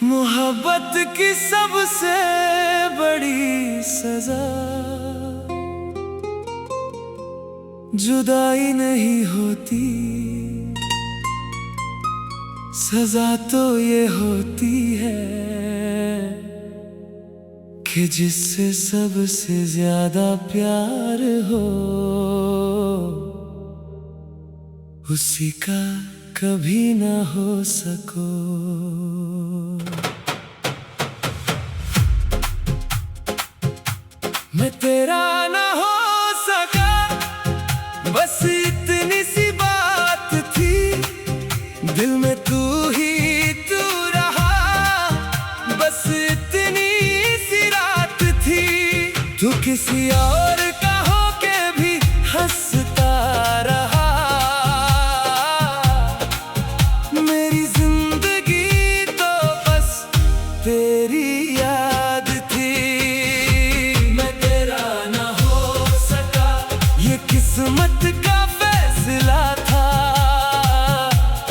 मोहब्बत की सबसे बड़ी सजा जुदाई नहीं होती। सजा तो ये होती है कि जिससे सबसे ज्यादा प्यार हो उसी का कभी ना हो सको। मैं तेरा ना हो सका, बस इतनी सी बात थी। दिल में तू ही तू रहा, बस इतनी सी रात थी। तू किसी और का होके भी हंसता रहा। मेरी जिंदगी तो बस तेरी याद थी। मैं तेरा ना हो सका, ये किस्मत का फैसला था।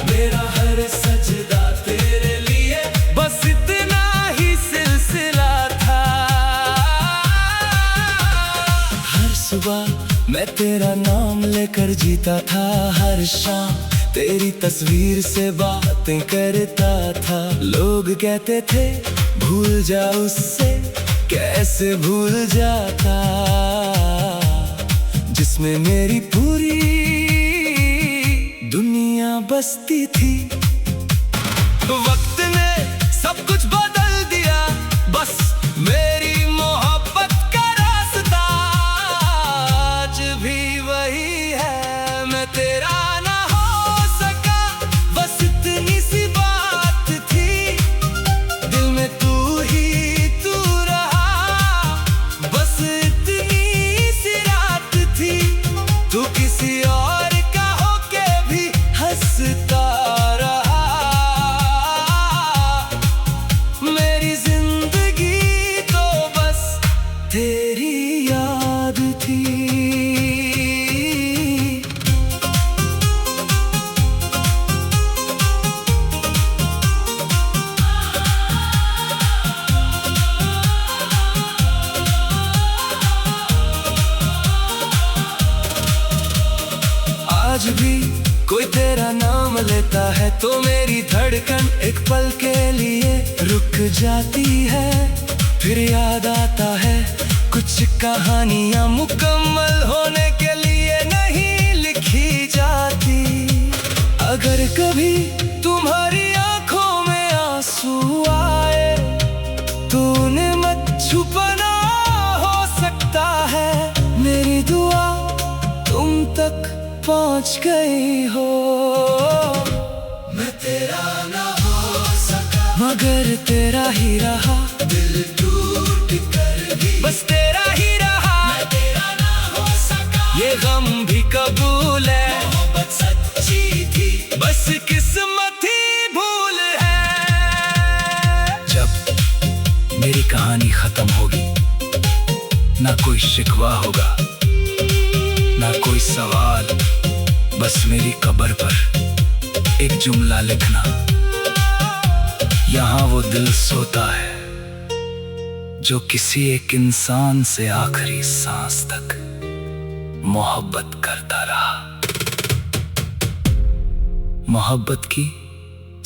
मेरा हर सजदा तेरे लिए बस इतना ही सिलसिला था। हर सुबह मैं तेरा नाम लेकर जीता था। हर शाम तेरी तस्वीर से बातें करता था। लोग कहते थे भूल जा उससे, कैसे भूल जाता जिसमें मेरी पूरी दुनिया बसती थी। वक्त ने सब कुछ बदल दिया, बस मेरी मोहब्बत का रास्ता आज भी वही है। मैं तेरा ना हो सका, बस इतनी सी बात थी। दिल में तू ही तू रहा, बस इतनी सी रात थी। तू किसी और का होके भी हंसता रहा। मेरी जिंदगी तो बस तेरी याद थी। आज भी कोई तेरा नाम लेता है तो मेरी धड़कन एक पल के लिए रुक जाती है। फिर याद आता है कुछ कहानियां मुकम्मल होने के लिए नहीं लिखी जाती। अगर कभी तुम्हारी आंखों में आंसू आए तो उन्हें मत छुपाना, हो सकता है मेरी दुआ तुम तक पहुंच गई हो। मैं तेरा ना हो सका, मगर तेरा ही रहा। दिल टूट कर भी बस तेरा ही रहा। मैं तेरा ना हो सका, ये गम भी कबूल है। मोहब्बत सच्ची थी, बस किस्मत ही भूल है। जब मेरी कहानी खत्म होगी, ना कोई शिकवा होगा, ना कोई सवाल। बस मेरी कब्र पर एक जुमला लिखना, यहाँ वो दिल सोता है जो किसी एक इंसान से आखिरी सांस तक मोहब्बत करता रहा। मोहब्बत की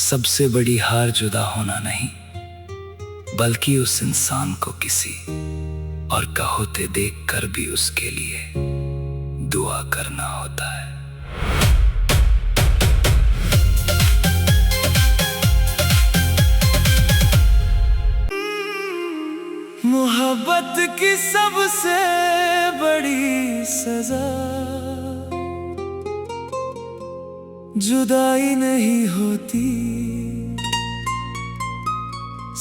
सबसे बड़ी हार जुदा होना नहीं, बल्कि उस इंसान को किसी और का होते देख कर भी उसके लिए दुआ करना होता है। मोहब्बत की सबसे बड़ी सजा जुदाई नहीं होती।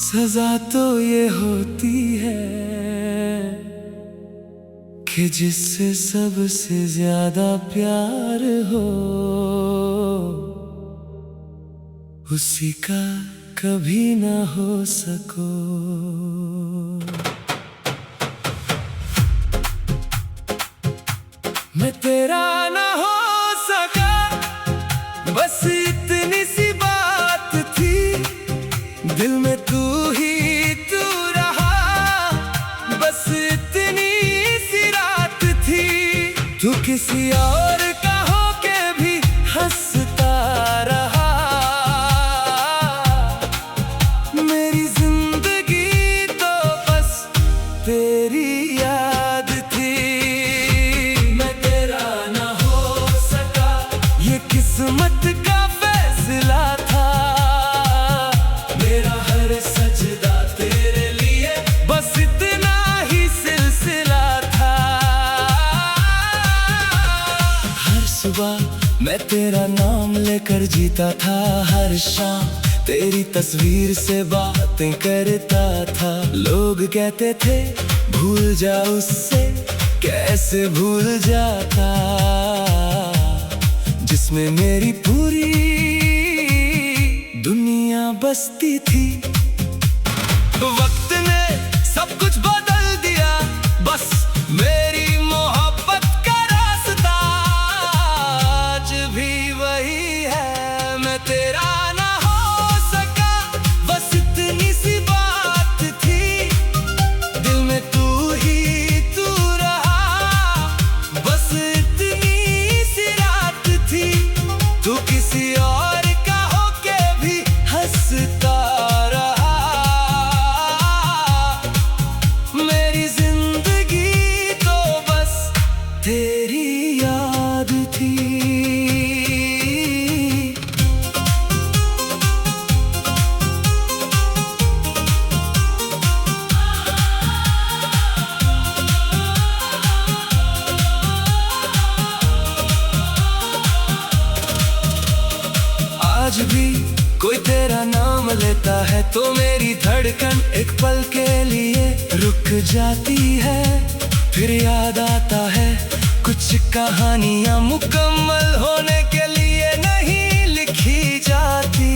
सजा तो ये होती है कि जिससे सबसे ज्यादा प्यार हो उसी का कभी ना हो सको। मैं तेरा ना हो सका, बस इतनी सी बात थी। दिल में तू ही तू रहा, बस इतनी सी रात थी। तू किसी और का होके भी हंसता रहा। मेरी जिंदगी तो बस तेरी याद थी। मैं तेरा ना हो सका, ये किस्मत का फैसला था। मेरा हर सजदा तेरे लिए, बस इतना ही सिलसिला था। हर सुबह मैं तेरा नाम लेकर जीता था। हर शाम तेरी तस्वीर से बातें करता था। लोग कहते थे भूल जा उससे, कैसे भूल जाता, जिसमें मेरी पूरी दुनिया बसती थी। वक्त ने सब कुछ बदल दिया, बस मेरी मोहब्बत का रास्ता आज भी वही है। मैं तेरा ना हो सका, बस इतनी सी बात थी। दिल में तू ही तू रहा, बस इतनी सी रात थी। तू किसी और का होके भी हंसता रहा। मेरी जिंदगी तो बस तेरी याद थी। आज भी कोई तेरा नाम लेता है तो मेरी धड़कन एक पल के लिए रुक जाती है। फिर याद आता है कुछ कहानियां मुकम्मल होने के लिए नहीं लिखी जाती।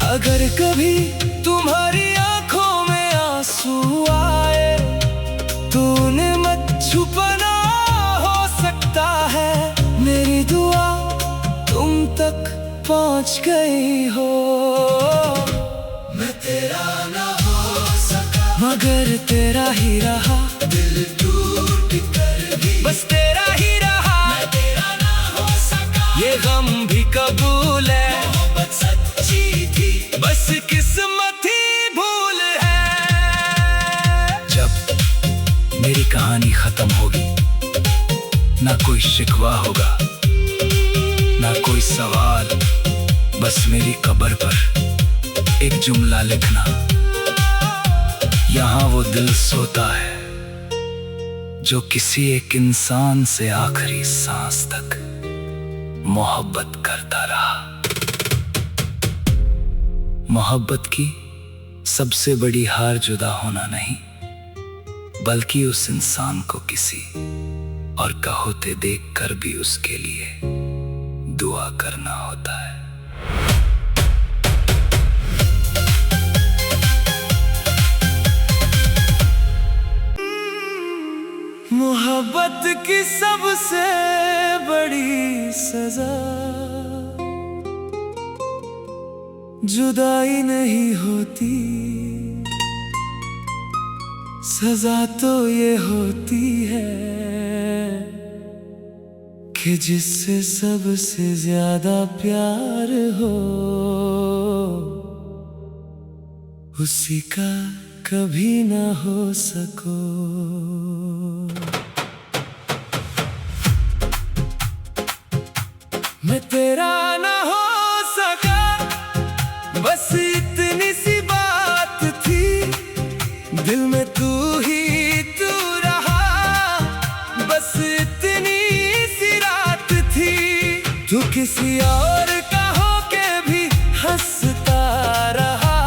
अगर कभी तुम्हारी आंखों में आंसू आए तो उन्हें मत छुपाना, हो सकता है मेरी दुआ तुम तक पहुंच गई हो। मैं तेरा ना हो सका, मगर तेरा ही रहा। दिल टूट कर भी बस तेरा ही रहा। मैं तेरा ना हो सका, ये गम भी कबूल है। मोहब्बत सच्ची थी, बस किस्मत ही भूल है। जब मेरी कहानी खत्म होगी, ना कोई शिकवा होगा, ना कोई सवाल, बस मेरी कब्र पर एक जुमला लिखना, यहाँ वो दिल सोता है जो किसी एक इंसान से आखिरी सांस तक मोहब्बत करता रहा। मोहब्बत की सबसे बड़ी हार जुदा होना नहीं, बल्कि उस इंसान को किसी और का होते देखकर भी उसके लिए दुआ करना होता है। मोहब्बत की सबसे बड़ी सजा जुदाई नहीं होती। सजा तो ये होती है कि जिससे सबसे ज्यादा प्यार हो, उसी का कभी ना हो सको। मैं तेरा ना हो सका, बस इतनी सी बात थी। दिल में तू ही तू रहा, बस इतनी सी रात थी। तू किसी और का होके भी हंसता रहा।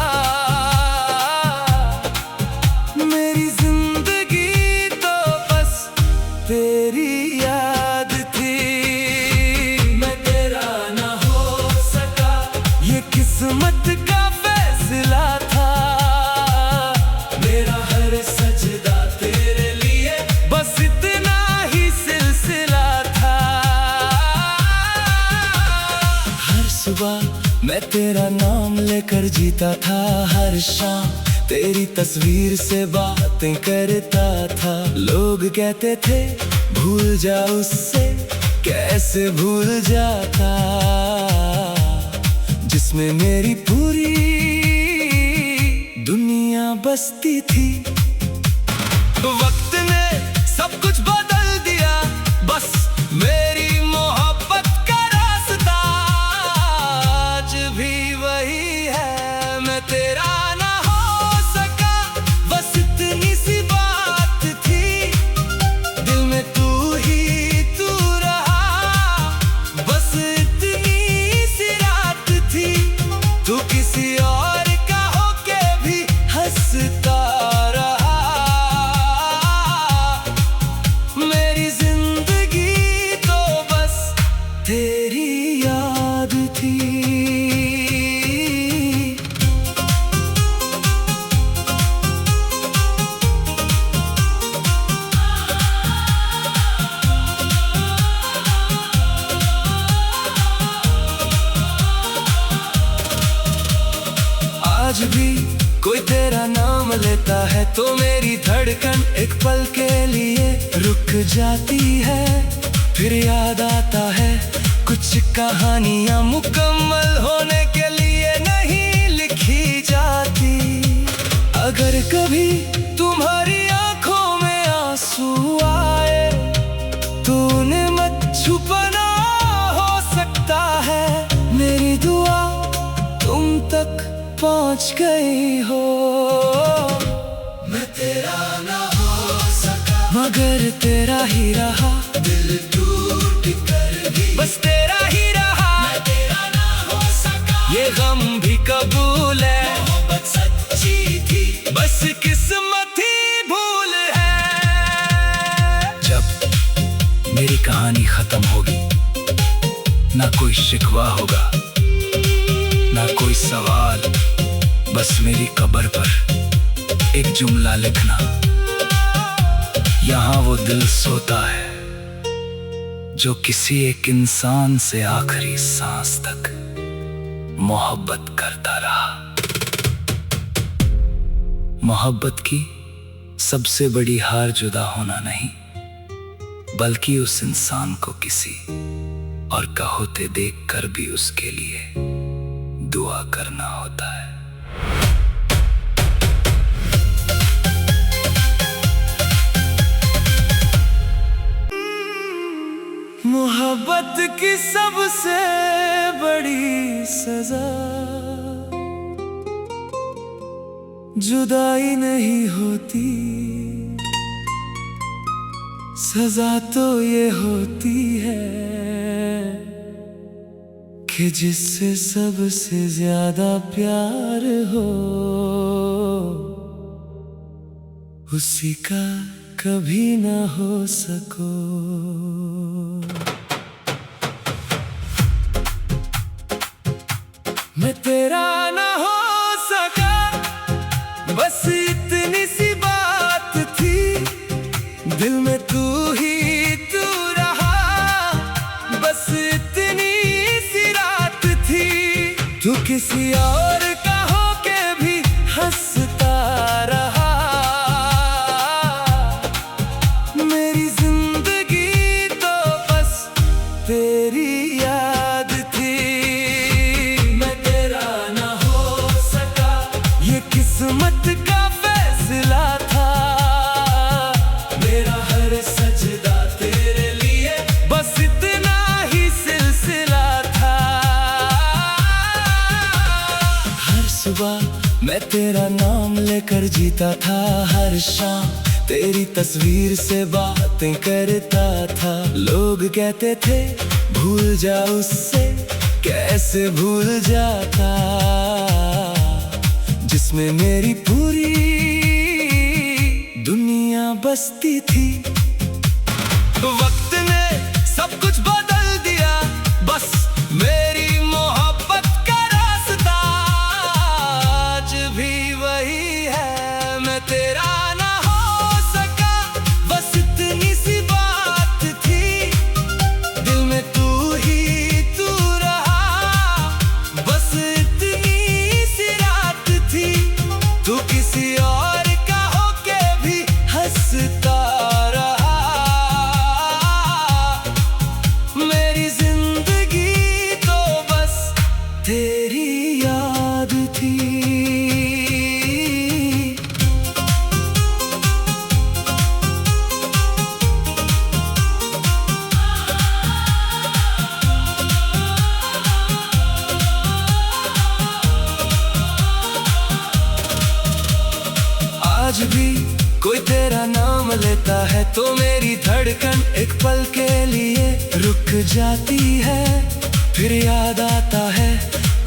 मेरी जिंदगी तो बस तेरी याद थी। मैं तेरा ना हो सका, ये किस्मत का फैसला था। मेरा हर सजदा तेरे लिए, बस इतना ही सिलसिला था। हर सुबह मैं तेरा नाम लेकर जीता था हर शाम, तेरी तस्वीर से बातें करता था। लोग कहते थे भूल जा उससे, कैसे भूल जाता, जिसमें मेरी पूरी दुनिया बसती थी। वक्त ने सब कुछ बदल दिया, बस मेरी मोहब्बत का रास्ता आज भी वही है। मैं तेरा ना हो सका, बस इतनी सी बात थी, दिल में तू ही तू रहा, बस इतनी सी रात थी। तू किसी और का होके भी हंसता रहा, मेरी जिंदगी तो बस तेरी याद थी। आज भी कोई तेरा नाम लेता है तो मेरी धड़कन एक पल के लिए रुक जाती है। फिर याद आता है कुछ कहानियां मुकम्मल होने के लिए नहीं लिखी जाती। अगर कभी तुम्हारी आंखों में आंसू आए तो उन्हें मत छुपाना, हो सकता है मेरी दुआ तुम तक पहुंच गई हो। मैं तेरा ना हो सका, मगर तेरा ही रहा, दिल टूट कर भी बस तेरा ही रहा। मैं तेरा ना हो सका, ये गम भी कबूल है, मोहब्बत सच्ची थी, बस किस्मत ही भूल है। जब मेरी कहानी खत्म होगी, ना कोई शिकवा होगा, ना कोई सवाल, बस मेरी कब्र पर एक जुमला लिखना, यहाँ वो दिल सोता है जो किसी एक इंसान से आखिरी सांस तक मोहब्बत करता रहा। मोहब्बत की सबसे बड़ी हार जुदा होना नहीं, बल्कि उस इंसान को किसी और का होते देख कर भी उसके लिए दुआ करना होता है। मोहब्बत की सबसे बड़ी सजा जुदाई नहीं होती, सजा तो ये होती है कि जिससे सबसे ज्यादा प्यार हो, उसी का कभी ना हो सको। मैं तेरा ना हो सका, बस इतनी सी बात थी, दिल में तू ही तू रहा, बस इतनी सी रात थी। तू किसी और का होके भी हंसता रहा, मेरी जिंदगी तो बस तेरी याद थी। मैं तेरा ना हो सका, ये किस्मत का फैसला था, मेरा हर सजदा तेरे लिए बस इतना ही सिलसिला था। हर सुबह मैं तेरा नाम लेकर जीता था, हर शाम तेरी तस्वीर से बातें करता था। लोग कहते थे भूल जा उससे, कैसे भूल जाता, जिसमें मेरी पूरी दुनिया बसती थी। वक्त ने सब कुछ बदल दिया, बस मेरी मोहब्बत का रास्ता आज भी वही है। मैं तेरा ना हो सका, बस इतनी सी बात थी, दिल में तू ही तू रहा, बस किसी और का होके भी हंसता रहा। मेरी जिंदगी तो बस तेरी याद थी। आज भी कोई तेरा नाम लेता है तो मेरी धड़कन एक पल के लिए रुक जाती है। फिर याद आता है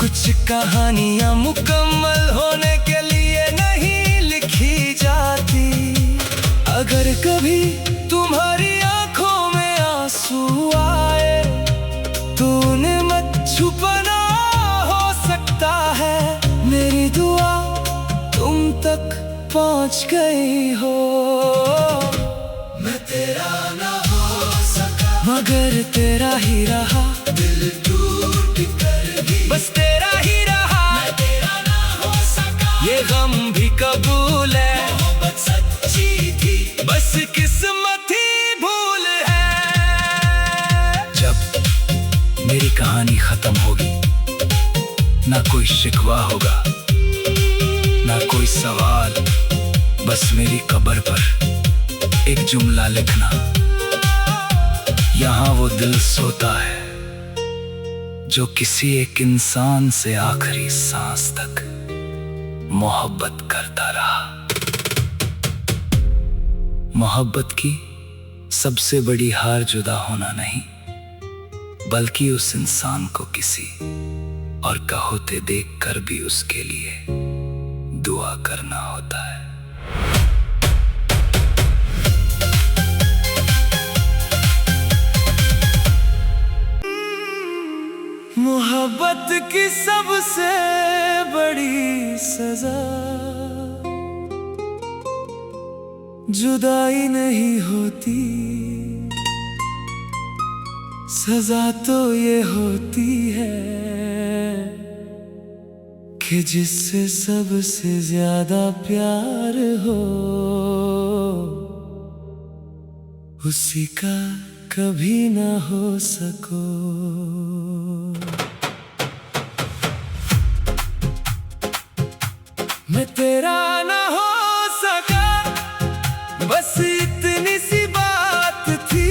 कुछ कहानियां मुकम्मल होने के लिए नहीं लिखी जाती। अगर कभी तुम्हारी आंखों में आंसू आए तो उन्हें मत छुपाना, हो सकता है मेरी दुआ तुम तक पहुंच गई हो। मैं तेरा ना हो सका मगर तेरा ही रहा, दिल टूट कर भी बस तेरा ही रहा। मैं तेरा ना हो सका ये गम भी कबूल है, मोहब्बत सच्ची थी बस किस्मत ही भूल है। जब मेरी कहानी खत्म होगी ना कोई शिकवा होगा ना कोई सवाल, बस मेरी कब्र पर एक जुमला लिखना, यहाँ वो दिल सोता है जो किसी एक इंसान से आखिरी सांस तक मोहब्बत करता रहा। मोहब्बत की सबसे बड़ी हार जुदा होना नहीं, बल्कि उस इंसान को किसी और का होते देख कर भी उसके लिए दुआ करना होता है। मोहब्बत की सबसे बड़ी सजा जुदाई नहीं होती, सजा तो ये होती है कि जिससे सबसे ज्यादा प्यार हो उसी का कभी ना हो सको। मैं तेरा ना हो सका बस इतनी सी बात थी,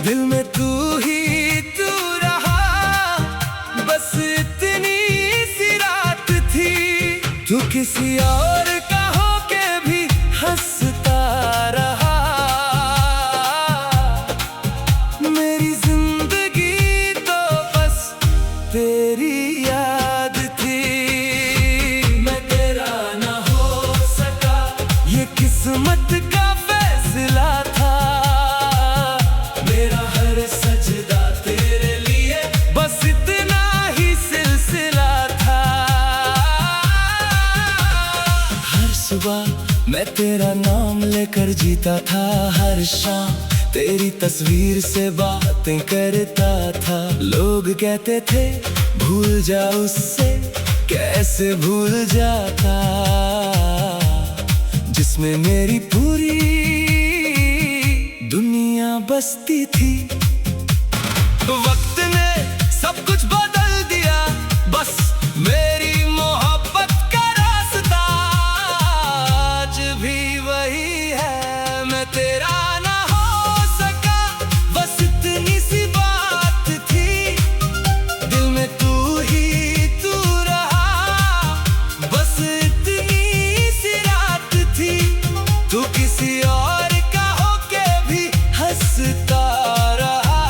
दिल में तू ही तू रहा, बस इतनी सी रात थी। तू किसी और का होके भी हंसता रहा। मेरी जिंदगी तो बस तेरी याद थी। मैं तेरा ना हो सका ये किस्मत का फैसला था, मेरा हर सजदा तेरे लिए बस इतना ही सिलसिला था। हर सुबह मैं तेरा नाम लेकर जीता था, हर शाम तेरी तस्वीर से बातें करता था। लोग कहते थे भूल जा उससे, कैसे भूल जाता जिसमें मेरी पूरी दुनिया बसती थी। वक्त ने सब कुछ बदल दिया, बस मेरी मोहब्बत का रास्ता आज भी वही है। मैं तेरा ना हो सका बस इतनी सी बात थी, दिल में तू ही तू रहा, बस इतनी सी रात थी। तू किसी और का होके भी हंसता रहा।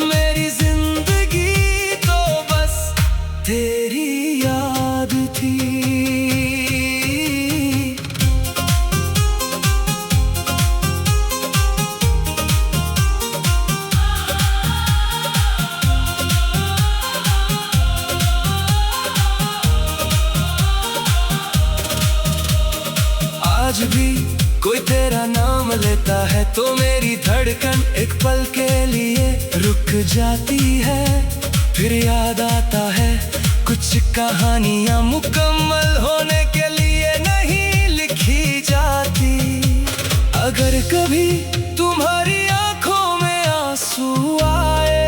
मेरी जिंदगी तो बस तेरी याद थी। आज भी कोई तेरा नाम लेता है तो मेरी धड़कन एक पल के लिए रुक जाती है। फिर याद आता है कुछ कहानियां मुकम्मल होने के लिए नहीं लिखी जाती। अगर कभी तुम्हारी आंखों में आंसू आए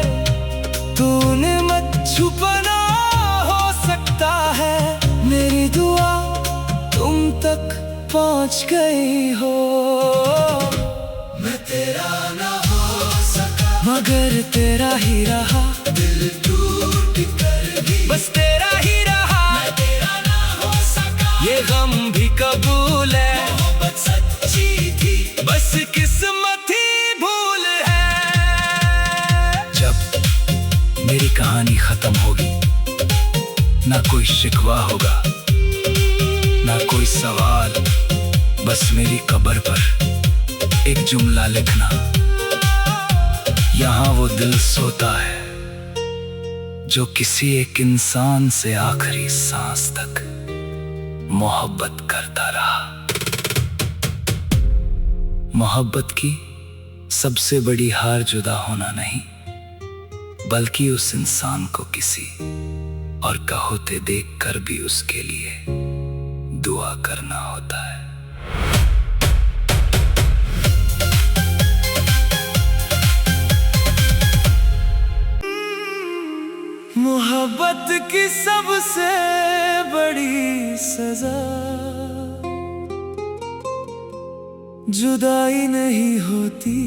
तो उन्हें मत छुपाना, हो सकता है मेरी दुआ तुम तक पहुंच गई हो। मैं तेरा ना हो सका मगर तेरा ही रहा, दिल टूट कर भी बस तेरा ही रहा। मैं तेरा ना हो सका ये गम भी कबूल है, मोहब्बत सच्ची थी बस किस्मत ही भूल है। जब मेरी कहानी खत्म होगी ना कोई शिकवा होगा ना कोई सवाल, बस मेरी कब्र पर एक जुमला लिखना, यहाँ वो दिल सोता है जो किसी एक इंसान से आखिरी सांस तक मोहब्बत करता रहा। मोहब्बत की सबसे बड़ी हार जुदा होना नहीं, बल्कि उस इंसान को किसी और का होते देख कर भी उसके लिए दुआ करना होता है। मोहब्बत की सबसे बड़ी सजा जुदाई नहीं होती।